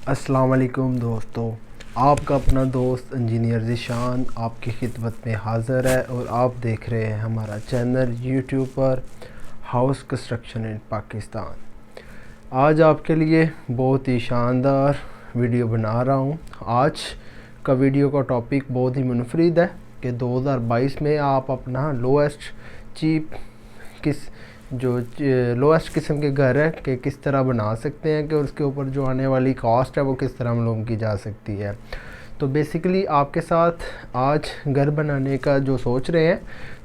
अस्सलाम वालेकुम दोस्तों, आपका अपना दोस्त इंजीनियर ज़ीशान आपकी खिदमत में हाज़िर है और आप देख रहे हैं हमारा चैनल यूट्यूब पर हाउस कंस्ट्रक्शन इन पाकिस्तान। आज आपके लिए बहुत ही शानदार वीडियो बना रहा हूँ। आज का वीडियो का टॉपिक बहुत ही मुनफरिद है कि 2022 में आप अपना लोएस्ट लोएस्ट किस्म के घर है कि किस तरह बना सकते हैं कि उसके ऊपर जो आने वाली कॉस्ट है वो किस तरह हम लोगों की जा सकती है। तो बेसिकली आपके साथ आज घर बनाने का जो सोच रहे हैं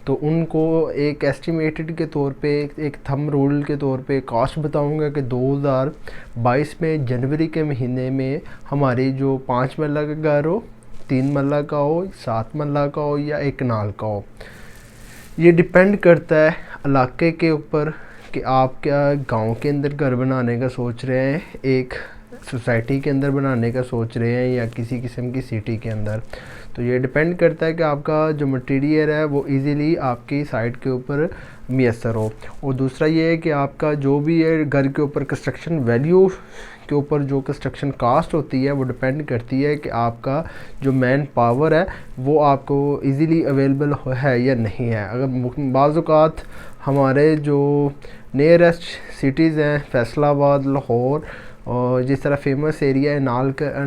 तो उनको एक एस्टिमेटेड के तौर पे एक थंब रूल के तौर पे कॉस्ट बताऊंगा कि 2022 में जनवरी के महीने में हमारी जो 5 मरला का घर हो, 3 मरला का हो, 7 मरला का हो या एक कनाल का हो, ये डिपेंड करता है इलाके के ऊपर कि आप क्या गांव के अंदर घर बनाने का सोच रहे हैं, एक सोसाइटी के अंदर बनाने का सोच रहे हैं या किसी किस्म की सिटी के अंदर। तो ये डिपेंड करता है कि आपका जो मटेरियल है वो इजीली आपकी साइट के ऊपर मैसर हो। और दूसरा ये है कि आपका जो भी है घर के ऊपर कंस्ट्रक्शन वैल्यू के ऊपर जो कंस्ट्रक्शन कास्ट होती है वो डिपेंड करती है कि आपका जो मैन पावर है वो आपको इजीली अवेलेबल है या नहीं है। अगर बाज़ हमारे जो नियरेस्ट सिटीज़ हैं फैसलाबाद, लाहौर और जिस तरह फेमस एरिया है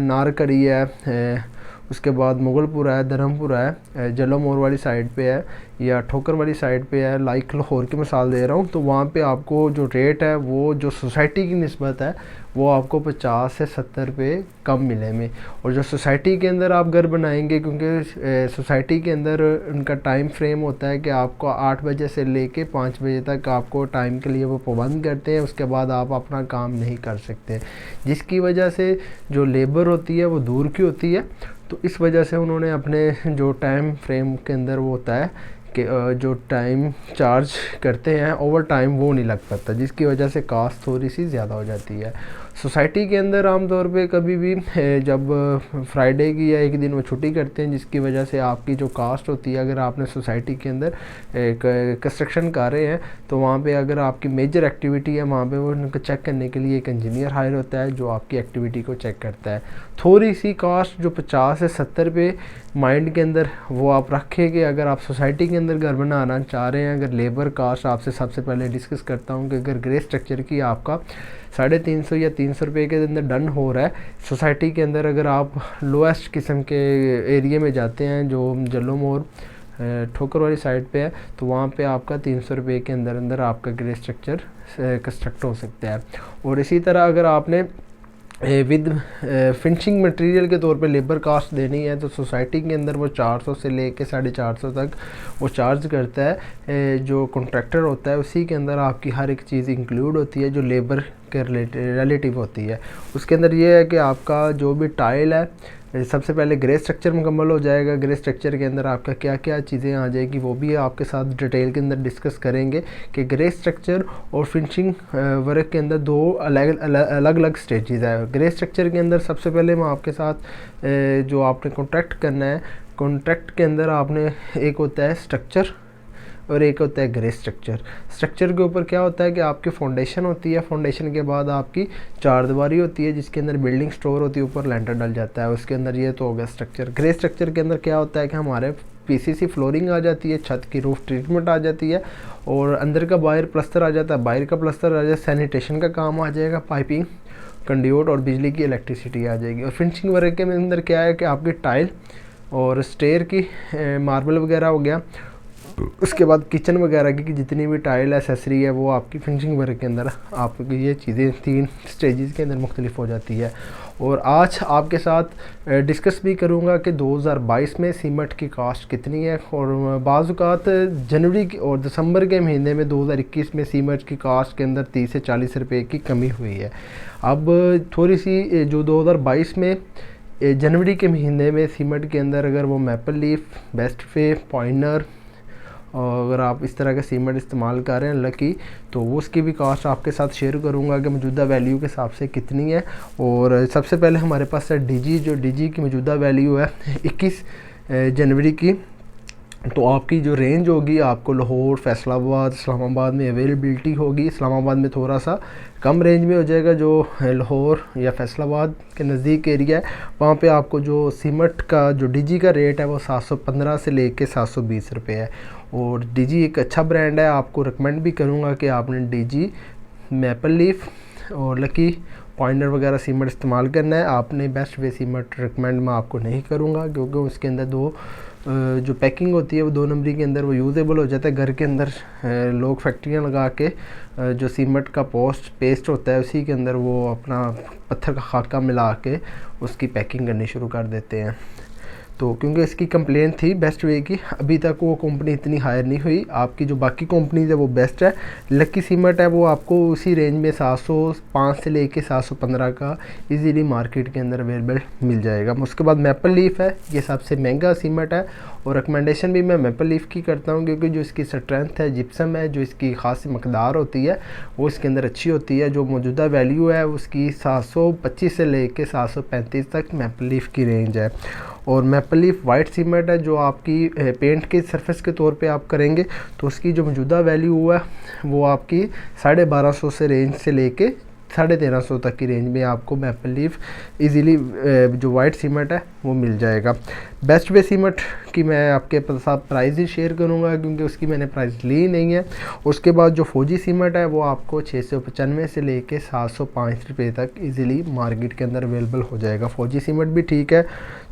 नारकड़ी है, उसके बाद मुगलपुरा है, धर्मपुरा है, जलोमोर वाली साइड पे है या ठोकर वाली साइड पे है, लाइक लाहौर की मिसाल दे रहा हूँ। तो वहाँ पे आपको जो रेट है वो जो सोसाइटी की निस्बत है वो आपको 50 से 70 रुपये कम मिलेंगे। और जो सोसाइटी के अंदर आप घर बनाएंगे, क्योंकि सोसाइटी के अंदर उनका टाइम फ्रेम होता है कि आपको 8 बजे से लेके 5 बजे तक आपको टाइम के लिए वो पाबंद करते हैं, उसके बाद आप अपना काम नहीं कर सकते, जिसकी वजह से जो लेबर होती है वो दूर की होती है। तो इस वजह से उन्होंने अपने जो टाइम फ्रेम के अंदर वो होता है कि जो टाइम चार्ज करते हैं ओवर टाइम वो नहीं लग पाता, जिसकी वजह से कास्ट थोड़ी सी ज़्यादा हो जाती है। सोसाइटी के अंदर आमतौर पे कभी भी जब फ्राइडे की या एक दिन वो छुट्टी करते हैं, जिसकी वजह से आपकी जो कास्ट होती है, अगर आपने सोसाइटी के अंदर कंस्ट्रक्शन कर रहे हैं तो वहाँ पे अगर आपकी मेजर एक्टिविटी है वहाँ पे वो उनको चेक करने के लिए एक इंजीनियर हायर होता है जो आपकी एक्टिविटी को चेक करता है। थोड़ी सी कास्ट जो 50 से 70 पे माइंड के अंदर वो आप रखें कि अगर आप सोसाइटी के अंदर घर बनाना चाह रहे हैं, अगर लेबर कास्ट आपसे सबसे पहले डिस्कस करता हूँ कि अगर ग्रे स्ट्रक्चर की आपका 350 या 300 रुपये के अंदर डन हो रहा है सोसाइटी के अंदर, अगर आप लोएस्ट किस्म के एरिया में जाते हैं जो जलोमोर ठोकर वाली साइड पे है तो वहाँ पे आपका 300 रुपये के अंदर अंदर आपका ग्रे स्ट्रक्चर कंस्ट्रक्ट हो सकता है। और इसी तरह अगर आपने विद फिनिशिंग मटेरियल के तौर पे लेबर कास्ट देनी है तो सोसाइटी के अंदर वो 400 से लेके 450 तक वो चार्ज करता है। जो कॉन्ट्रैक्टर होता है उसी के अंदर आपकी हर एक चीज़ इंक्लूड होती है जो लेबर के रिलेटिव होती है। उसके अंदर ये है कि आपका जो भी टाइल है सबसे पहले ग्रे स्ट्रक्चर मुकम्मल हो जाएगा। ग्रे स्ट्रक्चर के अंदर आपका क्या क्या चीज़ें आ जाएगी वो भी आपके साथ डिटेल के अंदर डिस्कस करेंगे कि ग्रे स्ट्रक्चर और फिनिशिंग वर्क के अंदर दो अलग अलग स्टेजेस है। ग्रे स्ट्रक्चर के अंदर सबसे पहले मैं आपके साथ जो आपने कॉन्ट्रैक्ट करना है, कॉन्ट्रैक्ट के अंदर आपने एक होता है स्ट्रक्चर और एक होता है ग्रे स्ट्रक्चर। स्ट्रक्चर के ऊपर क्या होता है कि आपकी फाउंडेशन होती है, फाउंडेशन के बाद आपकी चारदीवारी होती है जिसके अंदर बिल्डिंग स्टोर होती है, ऊपर लेंटर डल जाता है, उसके अंदर ये तो हो गया स्ट्रक्चर। ग्रे स्ट्रक्चर के अंदर क्या होता है कि हमारे पीसीसी फ्लोरिंग आ जाती है, छत की रूफ ट्रीटमेंट आ जाती है और अंदर का बाहर प्लस्तर आ जाता है, बाहर का प्लस्तर आ जाए, सैनिटेशन का काम आ जाएगा, पाइपिंग, कंड्यूट और बिजली की इलेक्ट्रिसिटी आ जाएगी। और फिनिशिंग वर्क के अंदर क्या है कि आपकी टाइल और स्टेयर की मार्बल वगैरह हो गया, उसके बाद किचन वगैरह की जितनी भी टाइल एसेसरी है वो आपकी फिनिशिंग वर्क के अंदर आपकी ये चीज़ें 3 स्टेजेस के अंदर मुख्तलिफ हो जाती है। और आज आपके साथ डिस्कस भी करूँगा कि 2022 में सीमेंट की कास्ट कितनी है। और बाज़ात जनवरी की और दिसंबर के महीने में 2021 में सीमेंट की कास्ट के अंदर 30 से 40 रुपये की कमी हुई है। अब थोड़ी सी जो 2022 में जनवरी के महीने में सीमेंट के अंदर अगर वो मैपल लीफ, बेस्ट फे, पॉइनर और अगर आप इस तरह का सीमेंट इस्तेमाल कर रहे हैं लकी तो वो उसकी भी कास्ट आपके साथ शेयर करूंगा कि मौजूदा वैल्यू के हिसाब से कितनी है। और सबसे पहले हमारे पास है डीजी, जो डीजी की मौजूदा वैल्यू है 21 जनवरी की तो आपकी जो रेंज होगी आपको लाहौर, फैसलाबाद, इस्लामाबाद में अवेलेबिलिटी होगी। इस्लामाबाद में थोड़ा सा कम रेंज में हो जाएगा, जो लाहौर या फैसलाबाद के नज़दीक एरिया है वहाँ पे आपको जो सीमेंट का जो डीजी का रेट है वो 715 से लेके 720 रुपये है। और डीजी एक अच्छा ब्रांड है, आपको रिकमेंड भी करूँगा कि आपने डीजी, मैपल लीफ और लकी पॉइंटर वगैरह सीमेंट इस्तेमाल करना है। आपने बेस्ट वे सीमेंट रिकमेंड मैं आपको नहीं करूँगा, क्योंकि उसके अंदर जो पैकिंग होती है वो 2 नंबरी के अंदर वो यूज़ेबल हो जाता है। घर के अंदर लोग फैक्ट्रियाँ लगा के जो सीमेंट का पेस्ट होता है उसी के अंदर वो अपना पत्थर का खाका मिला के उसकी पैकिंग करनी शुरू कर देते हैं। तो क्योंकि इसकी कंप्लेंट थी बेस्ट वे की, अभी तक वो कंपनी इतनी हायर नहीं हुई। आपकी जो बाकी कंपनीज है वो बेस्ट है। लकी सीमेंट है वो आपको उसी रेंज में 705 से लेके 715 का इजीली मार्केट के अंदर अवेलेबल मिल जाएगा। उसके बाद मैपल लीफ है, ये सबसे महंगा सीमेंट है और रिकमेंडेशन भी मैं मैपल लीफ की करता हूँ, क्योंकि जो इसकी स्ट्रेंथ है, जिप्सम है, जो इसकी ख़ास मकदार होती है वो इसके अंदर अच्छी होती है। जो मौजूदा वैल्यू है उसकी 725 से लेके 735 तक मैपल लीफ की रेंज है। और मैपल लीफ वाइट सीमेंट है, जो आपकी पेंट के सरफेस के तौर पे आप करेंगे तो उसकी जो मौजूदा वैल्यू है वो आपकी 1250 से रेंज से लेके 1350 तक की रेंज में आपको मैपल लीफ इजीली जो वाइट सीमेंट है वो मिल जाएगा। बेस्ट वे सीमेंट की मैं आपके साथ प्राइस ही शेयर करूंगा, क्योंकि उसकी मैंने प्राइस ली नहीं है। उसके बाद जो फौजी सीमेंट है वो आपको 695 से लेके 705 रुपये तक इजीली मार्केट के अंदर अवेलेबल हो जाएगा। फौजी सीमेंट भी ठीक है,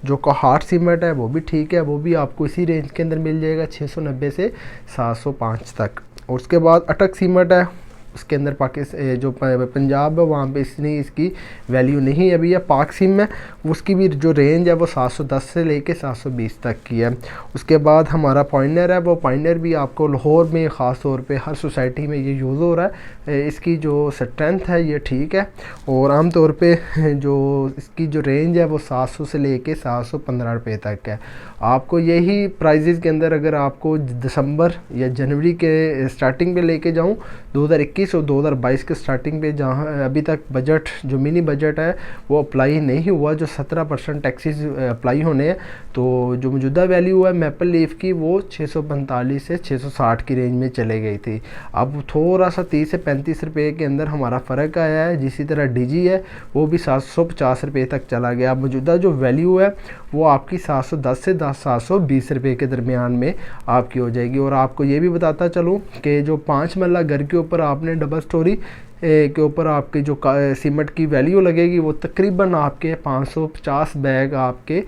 जो कोहाट सीमेंट है वो भी ठीक है, वो भी आपको इसी रेंज के अंदर मिल जाएगा 690 से 705 तक। और उसके बाद अटक सीमेंट है, उसके अंदर पाकिस्तान जो पंजाब है वहाँ पे इसने इसकी वैल्यू नहीं अभी है। पाक सिम है, उसकी भी जो रेंज है वो 710 से लेके 720 तक की है। उसके बाद हमारा पॉइंटर है, वो पॉइंटर भी आपको लाहौर में ख़ास तौर पे हर सोसाइटी में ये यूज़ हो रहा है। इसकी जो स्ट्रेंथ है ये ठीक है और आम तौर पे जो इसकी जो रेंज है वो 700 से लेके 715 रुपये तक है। आपको यही प्राइजेज़ के अंदर अगर आपको दिसंबर या जनवरी के स्टार्टिंग पे लेके जाऊँ 2021 और 2022 के स्टार्टिंग पे, जहाँ अभी तक बजट जो मिनी बजट है वो अप्लाई नहीं हुआ, जो 17% टैक्सेस अप्लाई होने हैं, तो जो मौजूदा वैल्यू है मैपल लीफ की वो 645 से 660 की रेंज में चले गई थी। अब थोड़ा सा 30 से 35 रुपये के अंदर हमारा फ़र्क आया है। जिसी तरह डीजी है वो भी 750 रुपये तक चला गया। अब मौजूदा जो वैल्यू है वो आपकी 710 से 720 रुपये के दरमियान में आपकी हो जाएगी। और आपको ये भी बताता चलूँ कि जो 5 मरला घर के ऊपर आपने डबल स्टोरी के ऊपर आपकी जो सीमेंट की वैल्यू लगेगी वो तकरीबन आपके 550 बैग आपके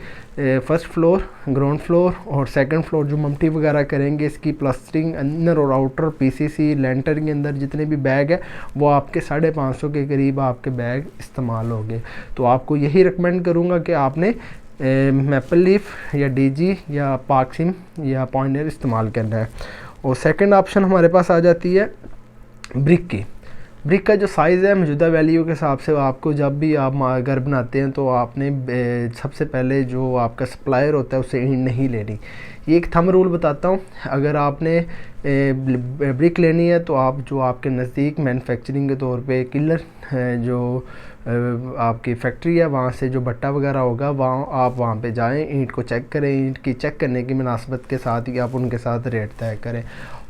फर्स्ट फ्लोर, ग्राउंड फ्लोर और सेकंड फ्लोर जो ममटी वगैरह करेंगे, इसकी प्लास्टरिंग इनर और आउटर, पीसीसी, लेंटर के अंदर जितने भी बैग है वो आपके 550 के करीब आपके बैग इस्तेमाल होंगे। तो आपको यही रिकमेंड करूँगा कि आपने मैपल लीफ या डीजी या पाक सिम या पॉइंटर इस्तेमाल करना है। और सेकंड ऑप्शन हमारे पास आ जाती है ब्रिक की। ब्रिक का जो साइज़ है मौजूदा वैल्यू के हिसाब से आपको जब भी आप घर बनाते हैं तो आपने सबसे पहले जो आपका सप्लायर होता है उससे ईंट नहीं लेनी। ये एक थंब रूल बताता हूँ, अगर आपने ब्रिक लेनी है तो आप जो आपके नज़दीक मैन्युफैक्चरिंग के तौर पे किलर जो आपकी फैक्ट्री है वहाँ से जो भट्टा वगैरह होगा आप वहाँ पे जाएं, ईंट को चेक करें, ईंट की चेक करने की मुनासबत के साथ ही आप उनके साथ रेट तय करें।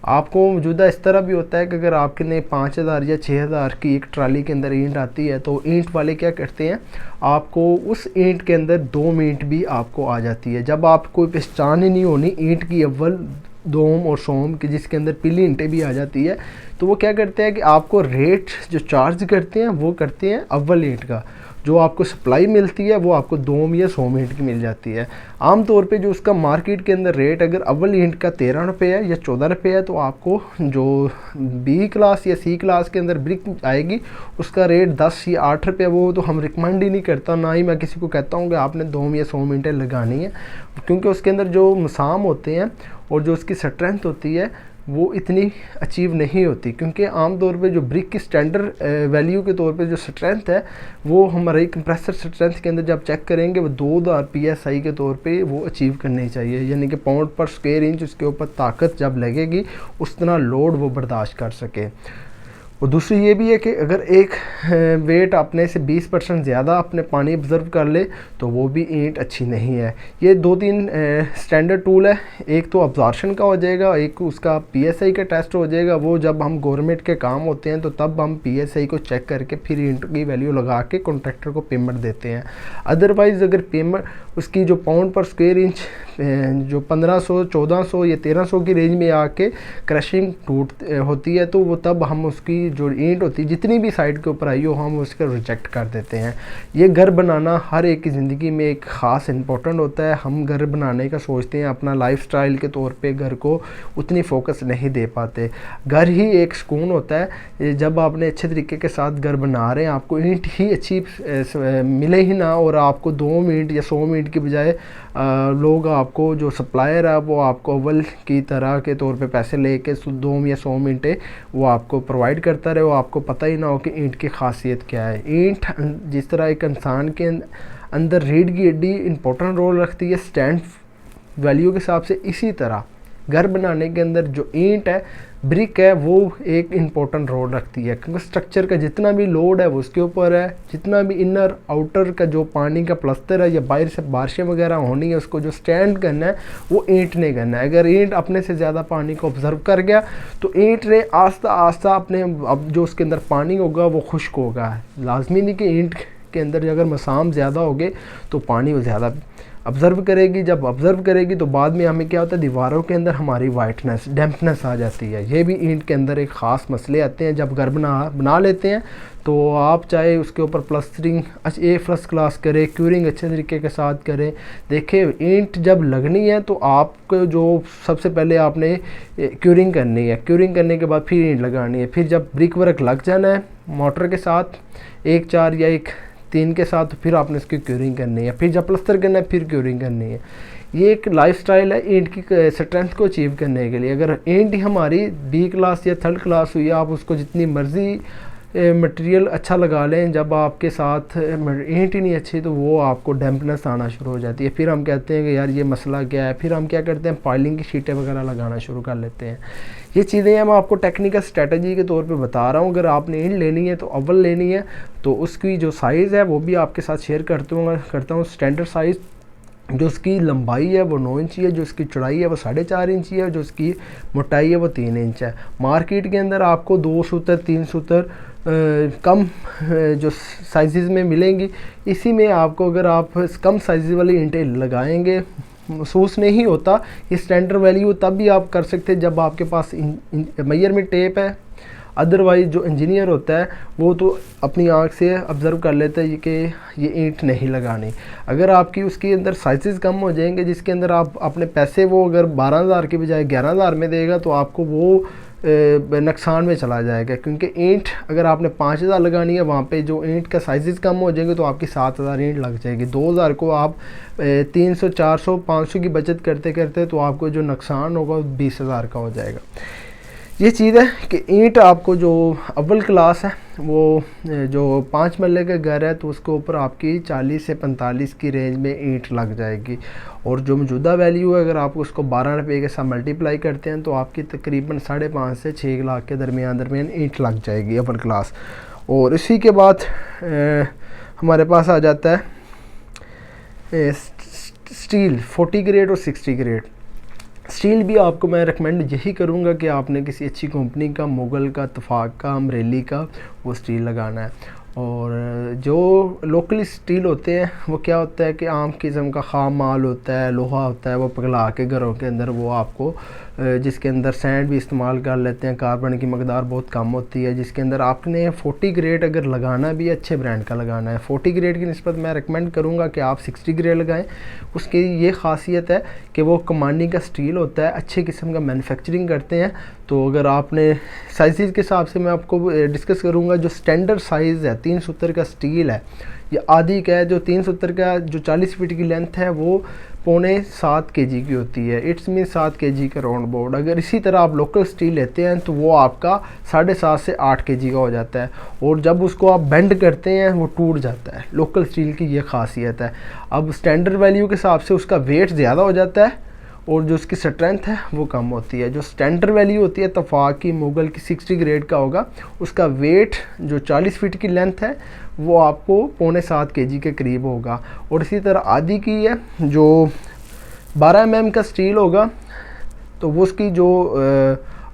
आपको मौजूदा इस तरह भी होता है कि अगर आपके ने 5000 या 6000 की एक ट्राली के अंदर ईंट आती है तो ईंट वाले क्या करते हैं, आपको उस ईंट के अंदर 2 ईंट भी आपको आ जाती है। जब आपको पहचान ही नहीं होनी ईंट की अव्वल, दोम और सोम की, जिसके अंदर पीली ईंटें भी आ जाती है, तो वो क्या करते हैं कि आपको रेट जो चार्ज करते हैं वो करते हैं अव्वल ईंट का। जो आपको सप्लाई मिलती है वो आपको 2 या 100 ईंट की मिल जाती है। आम तौर पे जो उसका मार्केट के अंदर रेट अगर अव्वल ईंट का 13 रुपये है या 14 रुपये है, तो आपको जो बी क्लास या सी क्लास के अंदर ब्रिक आएगी उसका रेट 10 या 8 रुपये। वो तो हम रिकमेंड ही नहीं करता, ना ही मैं किसी को कहता हूँ कि आपने 2 या 100 ईंटें लगानी है, क्योंकि उसके अंदर जो मसाम होते हैं और जो उसकी स्ट्रेंथ होती है वो इतनी अचीव नहीं होती, क्योंकि आम तौर पे जो ब्रिक की स्टैंडर्ड वैल्यू के तौर पे जो स्ट्रेंथ है वो हमारे कंप्रेसर स्ट्रेंथ के अंदर जब चेक करेंगे वो 2000 PSI के तौर पे वो अचीव करनी चाहिए, यानी कि पाउंड पर स्क्वायर इंच उसके ऊपर ताकत जब लगेगी उस तरह लोड वो बर्दाश्त कर सके। और दूसरी ये भी है कि अगर एक वेट अपने से 20% ज़्यादा अपने पानी ऑब्ज़र्व कर ले तो वो भी ईंट अच्छी नहीं है। ये 2-3 स्टैंडर्ड टूल है, एक तो अब्जॉर्प्शन का हो जाएगा, एक उसका पीएसआई का टेस्ट हो जाएगा। वो जब हम गवर्नमेंट के काम होते हैं तो तब हम पीएसआई को चेक करके फिर ईंट की वैल्यू लगा के कॉन्ट्रैक्टर को पेमेंट देते हैं। अदरवाइज़ अगर पेमेंट उसकी जो पाउंड पर स्क्वायर इंच जो 1500, 1400 या 1300 की रेंज में आके क्रशिंग टूट होती है, तो वो तब हम उसकी जो ईंट होती है जितनी भी साइड के ऊपर आई हो हम उसका रिजेक्ट कर देते हैं। ये घर बनाना हर एक की ज़िंदगी में एक ख़ास इम्पोर्टेंट होता है। हम घर बनाने का सोचते हैं, अपना लाइफस्टाइल के तौर पे घर को उतनी फोकस नहीं दे पाते। घर ही एक सुकून होता है जब आपने अच्छे तरीके के साथ घर बना रहे हैं, आपको ईंट ही अच्छी मिले ही ना और आपको 2 ईंट या 100 ईंट की बजाय लोग आपको जो सप्लायर है वो आपको अव्वल की तरह के तौर पे पैसे लेके 2 या 100 ईंटें वो आपको प्रोवाइड करता रहे, वो आपको पता ही ना हो कि ईंट की खासियत क्या है। ईंट जिस तरह एक इंसान के अंदर रीढ़ की हड्डी इंपॉर्टेंट रोल रखती है स्टैंड वैल्यू के हिसाब से, इसी तरह घर बनाने के अंदर जो ईंट है, ब्रिक है, वो एक इम्पोर्टेंट रोल रखती है। क्योंकि स्ट्रक्चर का जितना भी लोड है वो उसके ऊपर है, जितना भी इनर आउटर का जो पानी का प्लस्तर है या बाहर से बारिशें वगैरह होनी है उसको जो स्टैंड करना है वो ईंट ने करना है। अगर ईंट अपने से ज़्यादा पानी को ऑब्जर्व कर गया तो ईंट ने आस्ता आस्ता अपने अब जो उसके अंदर पानी होगा वो खुश्क होगा। लाजमी नहीं कि ईंट के अंदर अगर मसाम ज़्यादा होगे तो पानी वो ज़्यादा ऑब्ज़र्व करेगी। जब ऑब्ज़र्व करेगी तो बाद में हमें क्या होता है, दीवारों के अंदर हमारी वाइटनेस, डैम्पनेस आ जाती है। ये भी ईंट के अंदर एक ख़ास मसले आते हैं। जब घर बना लेते हैं तो आप चाहे उसके ऊपर प्लास्टरिंग ए फर्स्ट क्लास करें, क्यूरिंग अच्छे तरीके के साथ करें। देखिए ईंट जब लगनी है तो आपको जो सबसे पहले आपने क्यूरिंग करनी है, क्यूरिंग करने के बाद फिर ईंट लगानी है। फिर जब ब्रिक वर्क लग जाना है मोटर के साथ 1-4 या 1-3 के साथ, फिर आपने इसकी क्यूरिंग करनी है। फिर जब प्लस्तर करना है फिर क्यूरिंग करनी है। ये एक लाइफस्टाइल है ईंट की स्ट्रेंथ को अचीव करने के लिए। अगर ईंट हमारी बी क्लास या थर्ड क्लास हुई, आप उसको जितनी मर्ज़ी मटेरियल अच्छा लगा लें, जब आपके साथ ईंट ही नहीं अच्छी तो वो आपको डैम्पनेस आना शुरू हो जाती है। फिर हम कहते हैं कि यार ये मसला क्या है, फिर हम क्या करते हैं पाइलिंग की शीटें वगैरह लगाना शुरू कर लेते हैं। ये चीज़ें मैं आपको टेक्निकल स्ट्रेटजी के तौर पे बता रहा हूँ। अगर आपने ईंट लेनी है तो अव्वल लेनी है तो उसकी जो साइज़ है वो भी आपके साथ शेयर करता हूँ। स्टैंडर्ड साइज़ जो उसकी लंबाई है वो 9 इंची है, जो उसकी चौड़ाई है वो 4.5 इंची है, जो उसकी मोटाई है वो 3 इंच है। मार्केट के अंदर आपको 2 सूतर 3 सूतर कम जो साइज़ में मिलेंगी। इसी में आपको अगर आप कम साइज़ वाली ईंटें लगाएंगे महसूस नहीं होता। ये स्टैंडर्ड वैल्यू तब भी आप कर सकते हैं जब आपके पास मेजरमेंट टेप है। अदरवाइज़ जो इंजीनियर होता है वो तो अपनी आँख से ऑब्ज़र्व कर लेता है कि ये ईंट नहीं लगानी। अगर आपकी उसके अंदर साइज़ कम हो जाएंगे जिसके अंदर आप अपने पैसे वो अगर 12,000 के बजाय 11,000 में देगा तो आपको वो नुकसान में चला जाएगा। क्योंकि ईंट अगर आपने 5,000 लगानी है, वहाँ पे जो ईंट का साइज़ कम हो जाएंगे तो आपकी 7,000 ईंट लग जाएगी। 2,000 को आप 300, 400, 500 की बचत करते करते तो आपको जो नुकसान होगा 20,000 का हो जाएगा। ये चीज़ है कि ईंट आपको जो अव्वल क्लास है वो जो 5 मरले का घर है तो उसके ऊपर आपकी 40 से 45 की रेंज में ईंट लग जाएगी। और जो मौजूदा वैल्यू है अगर आप उसको 12 रुपये के साथ मल्टीप्लाई करते हैं तो आपकी तकरीबन 5.5 से 6 लाख के दरमियान ईंट लग जाएगी अव्वल क्लास। और इसी के बाद हमारे पास आ जाता है स्टील 40 ग्रेड और 60 ग्रेड। स्टील भी आपको मैं रिकमेंड यही करूँगा कि आपने किसी अच्छी कंपनी का, मुगल का, इत्तेफाक का, अमरेली का वो स्टील लगाना है। और जो लोकली स्टील होते हैं वो क्या होता है कि आम किस्म का ख़ाम माल होता है, लोहा होता है, वो पिघला के घरों के अंदर वो आपको जिसके अंदर सैंड भी इस्तेमाल कर लेते हैं, कार्बन की मकदार बहुत कम होती है, जिसके अंदर आपने 40 ग्रेड अगर लगाना भी अच्छे ब्रांड का लगाना है। 40 ग्रेड की निस्बत मैं रिकमेंड करूँगा कि आप 60 ग्रेड लगाएं। उसकी ये खासियत है कि वो कमानी का स्टील होता है, अच्छे किस्म का मैन्युफैक्चरिंग करते हैं। तो अगर आपने साइज़ के हिसाब से मैं आपको डिस्कस करूँगा, जो स्टैंडर्ड साइज़ है 3 सूत्र का स्टील है, ये आधी का है। जो 3 सूत्र का जो 40 फीट की लेंथ है वो 6.75 kg की होती है। इट्स मीन 7 kg का राउंड बोर्ड। अगर इसी तरह आप लोकल स्टील लेते हैं तो वो आपका 7.5 से 8 kg का हो जाता है। और जब उसको आप बेंड करते हैं वो टूट जाता है। लोकल स्टील की ये खासियत है। अब स्टैंडर्ड वैल्यू के हिसाब से उसका वेट ज़्यादा हो जाता है और जो उसकी स्ट्रेंथ है वो कम होती है। जो स्टैंडर्ड वैल्यू होती है इत्तेफाक की, मुगल की 60 ग्रेड का होगा, उसका वेट जो 40 फीट की लेंथ है वो आपको 6.25 kg के करीब होगा। और इसी तरह आदि की है जो 12 mm का स्टील होगा, तो वो उसकी जो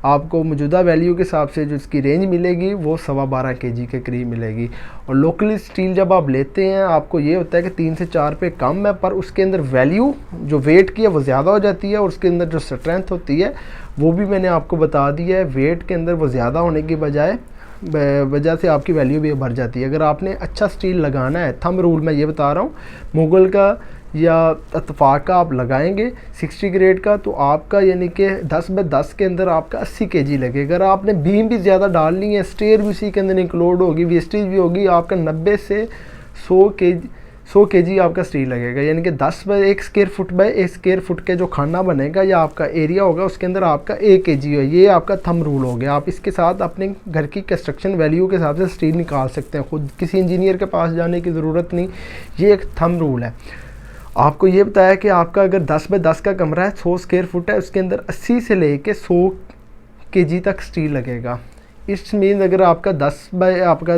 आपको मौजूदा वैल्यू के हिसाब से जो इसकी रेंज मिलेगी वो 12.25 kg के करीब मिलेगी। और लोकली स्टील जब आप लेते हैं आपको ये होता है कि 3 से 4 पे कम है, पर उसके अंदर वैल्यू जो वेट की है वो ज़्यादा हो जाती है, और उसके अंदर जो स्ट्रेंथ होती है वो भी मैंने आपको बता दिया है। वेट के अंदर वो ज़्यादा होने की वजह से आपकी वैल्यू भी बढ़ जाती है। अगर आपने अच्छा स्टील लगाना है, थंब रूल मैं ये बता रहा हूँ, मुगल का या इत्तेफाक का आप लगाएंगे 60 ग्रेड का, तो आपका यानी कि 10 बाय 10 के अंदर आपका 80 kg लगेगा। अगर आपने बीम भी ज़्यादा डालनी है, स्टेयर भी उसी के अंदर इंक्लूड होगी, वेस्टेज भी होगी, आपका 90 से 100 kg आपका स्टील लगेगा। यानी कि 10 by 1 square foot by 1 square foot के जो खाना बनेगा या आपका एरिया होगा उसके अंदर आपका 1 kg है। ये आपका थंब रूल हो गया। आप इसके साथ अपने घर की कंस्ट्रक्शन वैल्यू के हिसाब से स्टील निकाल सकते हैं, खुद किसी इंजीनियर के पास जाने की ज़रूरत नहीं। ये एक थंब रूल है। आपको ये बताया कि आपका अगर 10 बाय 10 का कमरा है, 100 स्क्वायर फुट है, उसके अंदर 80 से लेके 100 kg तक स्टील लगेगा। इट्स मीन अगर आपका 10 बाय आपका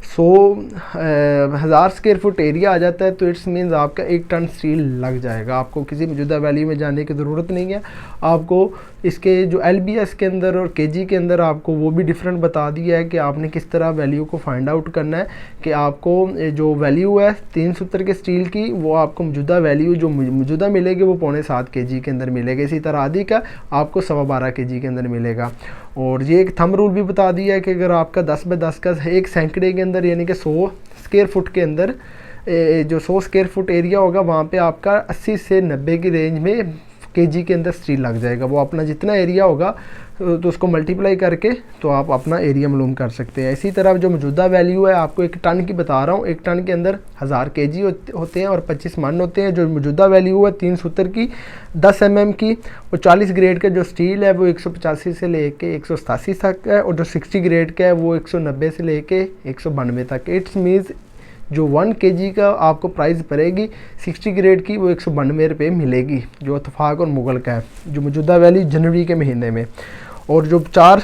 1000 स्क्वायर फुट एरिया आ जाता है तो इट्स मीन्स आपका 1 टन स्टील लग जाएगा। आपको किसी मौजूदा वैल्यू में जाने की ज़रूरत नहीं है। आपको इसके जो LBS के अंदर और KG के अंदर आपको वो भी डिफरेंट बता दिया है कि आपने किस तरह वैल्यू को फाइंड आउट करना है, कि आपको जो वैल्यू है 3 सूत्र के स्टील की वो आपको मौजूदा वैल्यू जो मौजूदा मिलेगी वो 6.25 kg के अंदर मिलेगा। इसी तरह आदि का आपको 12.25 kg के अंदर मिलेगा। और ये एक थंब रूल भी बता दिया है कि अगर आपका 10 बाय 10 का एक सैकड़े के अंदर यानी कि 100 स्क्वायर फुट के अंदर जो 100 स्क्वायर फुट एरिया होगा वहाँ पे आपका 80 से 90 की रेंज में kg के अंदर स्टील लग जाएगा। वो अपना जितना एरिया होगा तो उसको मल्टीप्लाई करके तो आप अपना एरिया मालूम कर सकते हैं। इसी तरह जो मौजूदा वैल्यू है आपको 1 टन की बता रहा हूँ। 1 टन के अंदर 1000 kg होते हैं और 25 मन होते हैं। जो मौजूदा वैल्यू है 3 सूत्र की 10 mm की, और 40 ग्रेड का जो स्टील है वो 185 से लेके 187 तक है, और जो 60 ग्रेड का है वो 190 से लेके 192 तक। इट्स मीन्स जो 1 kg का आपको प्राइस पड़ेगी 60 ग्रेड की वो 192 रुपये मिलेगी, जो इत्तेफाक और मुगल का है, जो मौजूदा वैल्यू जनवरी के महीने में। और जो 4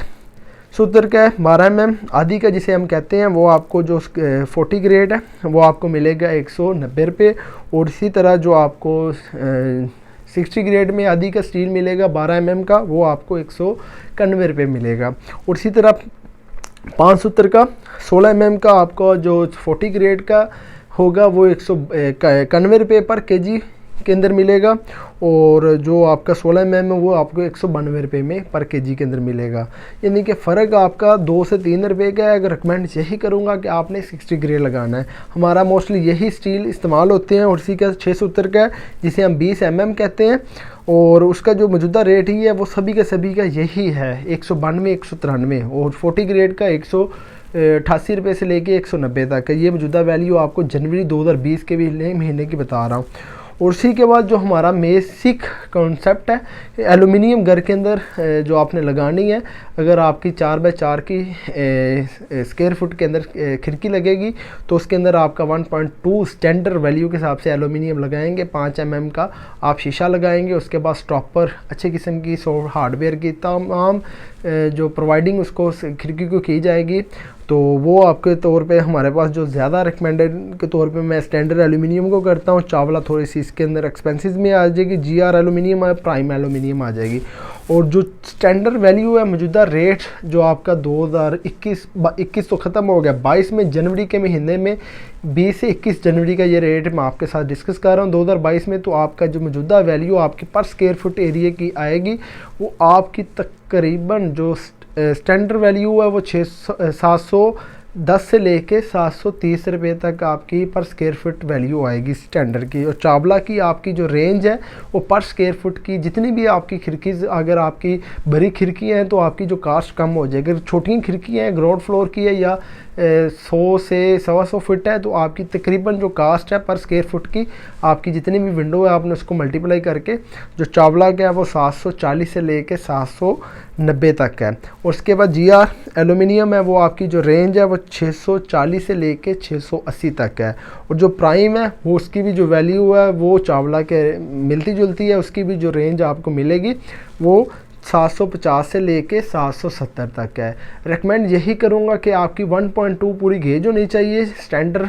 सूत्र का है 12 mm आदि का जिसे हम कहते हैं, वो आपको जो 40 ग्रेड है वो आपको मिलेगा 190 रुपये। और इसी तरह जो आपको 60 ग्रेड में आदि का स्टील मिलेगा 12 mm का, वो आपको 191 रुपये मिलेगा। और इसी तरह 5 सूत्र का 16 mm का आपको जो 40 ग्रेड का होगा वो 191 रुपये पर kg के अंदर मिलेगा। और जो आपका 16 mm है वो आपको 192 रुपये में पर kg के अंदर मिलेगा। यानी कि फ़र्क आपका 2 से 3 रुपये का है। अगर रिकमेंड यही करूँगा कि आपने 60 ग्रेड लगाना है। हमारा मोस्टली यही स्टील इस्तेमाल होते हैं। और इसी का 6 सूत्र का है जिसे हम 20 mm कहते हैं, और उसका जो मौजूदा रेट ही है वो सभी का यही है 192 193, और 40 ग्रेड का 188 रुपये से लेके 190 तक है। ये मौजूदा वैल्यू आपको जनवरी 2020 के भी महीने की बता रहा हूँ। और उसी के बाद जो हमारा बेसिक कॉन्सेप्ट है, एलुमिनियम घर के अंदर जो आपने लगानी है, अगर आपकी 4 बाय 4 की स्क्वायर फुट के अंदर खिड़की लगेगी तो उसके अंदर आपका 1.2 स्टैंडर्ड वैल्यू के हिसाब से एलुमिनियम लगाएंगे। 5 mm का आप शीशा लगाएंगे। उसके बाद स्टॉपर अच्छे किस्म की हार्डवेयर की तमाम जो प्रोवाइडिंग उसको खिड़की को की जाएगी। तो वो आपके तौर पे हमारे पास जो ज़्यादा रिकमेंडेड के तौर पे मैं स्टैंडर्ड एलुमिनियम को करता हूँ। चावला थोड़ी सी इसके अंदर एक्सपेंसिव में आ जाएगी, GR एलुमिनियम है, प्राइम एलुमिनियम आ जाएगी। और जो स्टैंडर्ड वैल्यू है मौजूदा रेट जो आपका 2021 तो ख़त्म हो गया, 22 में जनवरी के महीने में 20 से 21 जनवरी का ये रेट मैं आपके साथ डिस्कस कर रहा हूँ 2022 में। तो आपका जो मौजूदा वैल्यू आपकी पर स्क्वायर फुट एरिया की आएगी वो आपकी तकरीबन जो स्टैंडर्ड वैल्यू है वो 710 से लेके 730 रुपये तक आपकी पर स्क्वायर फुट वैल्यू आएगी स्टैंडर्ड की। और चावला की आपकी जो रेंज है वो पर स्क्वायर फुट की जितनी भी आपकी खिड़की, अगर आपकी बड़ी खिड़की हैं तो आपकी जो कास्ट कम हो जाएगी। अगर छोटी खिड़की हैं, ग्राउंड फ्लोर की है या 100 से 125 फुट है, तो आपकी तकरीबन जो कास्ट है पर स्क्वायर फुट की, आपकी जितनी भी विंडो है आपने उसको मल्टीप्लाई करके जो चावला का है वो 740 से लेके 790 तक है। और उसके बाद GR एलुमिनियम है, वो आपकी जो रेंज है वो 640 से लेके 680 तक है। और जो प्राइम है वो उसकी भी जो वैल्यू है वो चावला के मिलती जुलती है, उसकी भी जो रेंज आपको मिलेगी वो 750 से लेके 770 तक है। रेकमेंड यही करूँगा कि आपकी 1.2 पूरी गेज होनी चाहिए। स्टैंडर्ड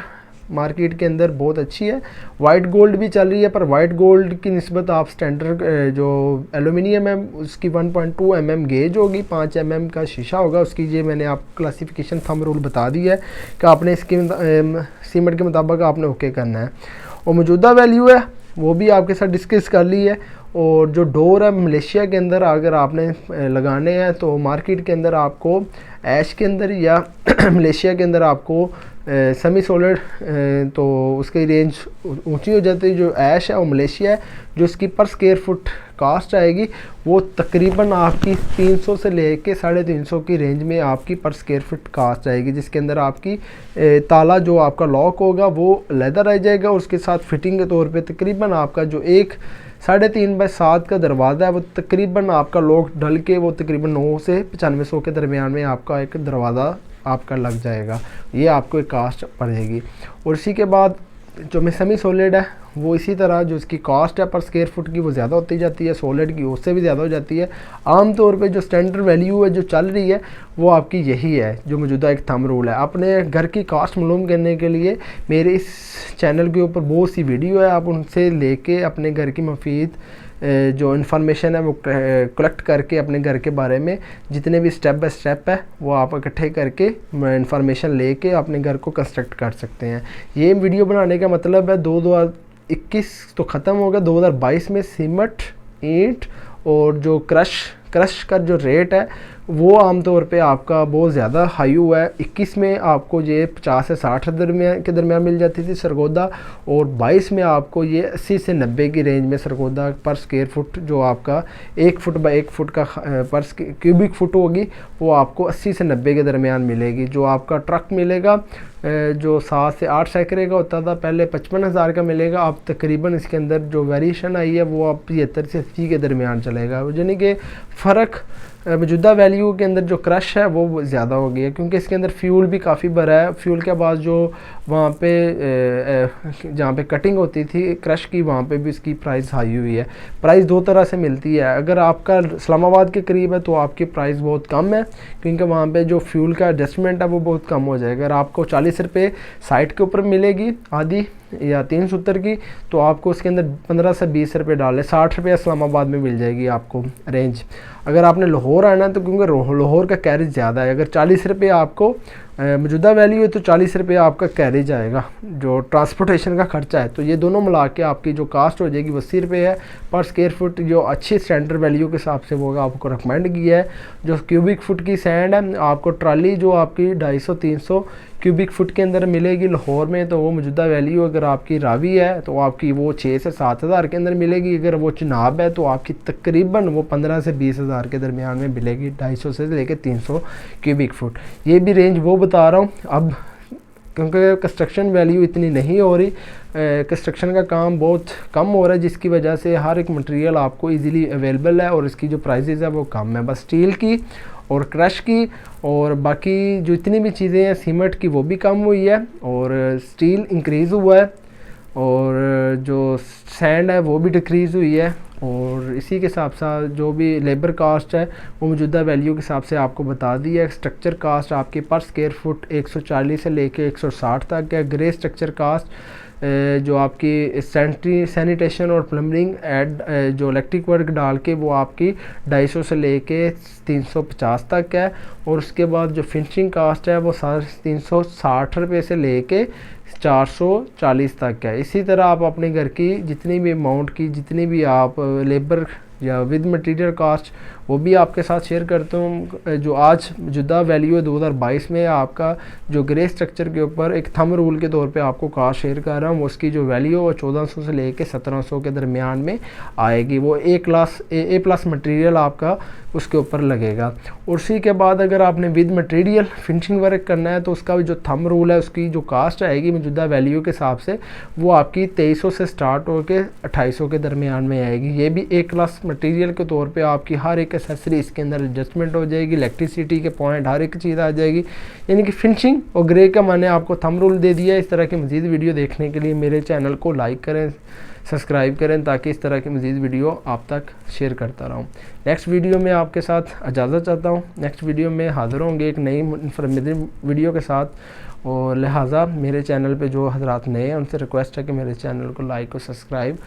मार्केट के अंदर बहुत अच्छी है, वाइट गोल्ड भी चल रही है, पर वाइट गोल्ड की निस्बत आप स्टैंडर्ड जो एलुमिनियम है उसकी 1.2 mm गेज होगी, 5 mm का शीशा होगा उसकी। ये मैंने आप क्लासिफिकेशन थंब रूल बता दिया है कि आपने इसकी सीमेंट के मुताबिक आपने ओके करना है। और मौजूदा वैल्यू है वो भी आपके साथ डिस्कस कर ली है। और जो डोर है मलेशिया के अंदर अगर आपने लगाने हैं तो मार्केट के अंदर आपको ऐश के अंदर या मलेशिया के अंदर आपको सेमी सॉलिड तो उसकी रेंज ऊंची हो जाती है। जो ऐश है वो मलेशिया है, जो इसकी पर स्क्वायर फुट कास्ट आएगी वो तकरीबन आपकी 300 से लेके 350 की रेंज में आपकी पर स्क्वायर फुट कास्ट आएगी, जिसके अंदर आपकी ताला जो आपका लॉक होगा वो लेदर आ जाएगा। उसके साथ फिटिंग के तौर पे तकरीबन आपका जो एक 3.5 बाय 7 का दरवाज़ा है वो तकरीबन आपका लॉक डल के वो तकरीबन 9 से 9500 के दरमियान में आपका एक दरवाज़ा आपका लग जाएगा, ये आपको एक कास्ट पड़ेगी। और इसी के बाद जो में सेमी सॉलिड है वो इसी तरह जो इसकी कॉस्ट है पर स्क्वायर फुट की वो ज़्यादा होती जाती है, सॉलिड की उससे भी ज़्यादा हो जाती है। आम तौर पे जो स्टैंडर्ड वैल्यू है जो चल रही है वो आपकी यही है, जो मौजूदा एक थंब रूल है। अपने घर की कास्ट मालूम करने के लिए मेरे इस चैनल के ऊपर बहुत सी वीडियो है, आप उनसे लेके अपने घर की मुफीद जो इन्फॉर्मेशन है वो कलेक्ट करके अपने घर के बारे में जितने भी स्टेप बाय स्टेप है वो आप इकट्ठे करके इन्फॉर्मेशन लेके अपने घर को कंस्ट्रक्ट कर सकते हैं। ये वीडियो बनाने का मतलब है 2021 तो ख़त्म हो गया, 2022 में सीमेंट, ईंट और जो क्रश का जो रेट है वो आमतौर पे आपका बहुत ज़्यादा हाई हुआ है। 21 में आपको ये 50 से 60 के दरमियान मिल जाती थी सरगोदा, और 22 में आपको ये 80 से 90 की रेंज में सरगोदा पर स्क्वायर फुट जो आपका 1 फुट बाय 1 फुट का पर क्यूबिक फुट होगी वो आपको 80 से 90 के दरमियान मिलेगी। जो आपका ट्रक मिलेगा जो 7 से 8 सैकड़े का होता था पहले 55,000 का मिलेगा, अब तकरीबन इसके अंदर जो वेरिएशन आई है वो आप 75 से 80 के दरमियान चलेगा। यानी कि फ़र्क मौजूदा वैल्यू के अंदर जो क्रश है वो ज़्यादा हो गया है, क्योंकि इसके अंदर फ्यूल भी काफ़ी भरा है। फ्यूल के बाद जो वहाँ पे जहाँ पे कटिंग होती थी क्रश की वहाँ पे भी इसकी प्राइस हाई हुई है। प्राइस दो तरह से मिलती है, अगर आपका इस्लामाबाद के करीब है तो आपकी प्राइस बहुत कम है, क्योंकि वहाँ पे जो फ्यूल का एडजस्टमेंट है वो बहुत कम हो जाएगा। अगर आपको 40 रुपये साइट के ऊपर मिलेगी आधी या 370 की, तो आपको उसके अंदर 15 से 20 रुपये डाले 60 रुपये इस्लामाबाद में मिल जाएगी आपको रेंज। अगर आपने लाहौर आना है तो क्योंकि लाहौर का कैरेज ज़्यादा है, अगर 40 रुपये आपको मौजूदा वैल्यू है तो 40 रुपये आपका कैरेज आएगा, जो ट्रांसपोर्टेशन का खर्चा है। तो ये दोनों मिला के आपकी जो कास्ट हो जाएगी वो 80 रुपये है पर स्क्वायर फुट। जो अच्छी स्टैंडर्ड वैल्यू के हिसाब से वो आपको रिकमेंड किया है। जो क्यूबिक फुट की सैंड है आपको ट्राली जो आपकी 250-300 क्यूबिक फुट के अंदर मिलेगी लाहौर में, तो वो मौजूदा वैल्यू अगर आपकी रावी है तो आपकी वो 6 से 7 हज़ार के अंदर मिलेगी। अगर वो चिनाब है तो आपकी तकरीबन वो 15 से 20 हज़ार के दरमियान में मिलेगी, 250 से लेकर 300 क्यूबिक फुट। ये भी रेंज वो बता रहा हूँ। अब क्योंकि कंस्ट्रक्शन वैल्यू इतनी नहीं हो रही, कंस्ट्रक्शन का काम बहुत कम हो रहा है, जिसकी वजह से हर एक मटेरियल आपको इजीली अवेलेबल है और इसकी जो प्राइसेस है वो कम है। बस स्टील की और क्रश की और बाकी जो इतनी भी चीज़ें हैं सीमेंट की वो भी कम हुई है और स्टील इंक्रीज़ हुआ है और जो सैंड है वो भी डिक्रीज़ हुई है। और इसी के हिसाब से जो भी लेबर कास्ट है वो मौजूदा वैल्यू के हिसाब से आपको बता दी है। स्ट्रक्चर कास्ट आपके पर स्क्वायर फुट 140 से लेके 160 तक है। ग्रे स्ट्रक्चर कास्ट जो आपकी सैनिटेशन और प्लम्बिंग जो इलेक्ट्रिक वर्क डाल के वो आपकी 250 से लेके 350 तक है। और उसके बाद जो फिनिशिंग कास्ट है वो 360 रुपये से लेके 440 तक है। इसी तरह आप अपने घर की जितनी भी अमाउंट की जितनी भी आप लेबर या विद मटेरियल कास्ट, वो भी आपके साथ शेयर करता हूँ। जो आज जुदा वैल्यू है 2022 में, आपका जो ग्रे स्ट्रक्चर के ऊपर एक थंब रूल के तौर पे आपको कास्ट शेयर कर रहा हूँ, उसकी जो वैल्यू है वो 1400 से लेके 1700 के दरमियान में आएगी। वो ए प्लस मटेरियल आपका उसके ऊपर लगेगा। और उसी के बाद अगर आपने विद मटेरियल फिनिशिंग वर्क करना है तो उसका भी जो थंब रूल है, उसकी जो कास्ट आएगी मौजूदा वैल्यू के हिसाब से, वो आपकी 2300 से स्टार्ट होकर 2800 के दरमियान में आएगी। ये भी ए क्लास मटेरियल के तौर पे आपकी हर एक एक्सेसरी इसके अंदर एडजस्टमेंट हो जाएगी, इलेक्ट्रिसिटी के पॉइंट हर एक चीज़ आ जाएगी। यानी कि फिनिशिंग और ग्रे का मैंने आपको थंब रूल दे दिया है। इस तरह की मज़ीद वीडियो देखने के लिए मेरे चैनल को लाइक करें, सब्सक्राइब करें, ताकि इस तरह की मज़ीद वीडियो आप तक शेयर करता रहूँ। नेक्स्ट वीडियो में आपके साथ इजाज़त चाहता हूँ। नेक्स्ट वीडियो में हाज़िर होंगे एक नई इन्फॉर्मेटिव वीडियो के साथ। और लिहाजा मेरे चैनल पे जो हज़रात नए हैं उनसे रिक्वेस्ट है कि मेरे चैनल को लाइक और सब्सक्राइब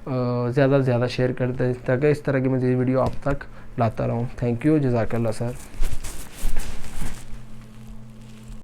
ज़्यादा से ज़्यादा शेयर करते, ताकि इस तरह की मज़ीद वीडियो आप तक लाता रहूँ। थैंक यू, जज़ाकल्लाह सर।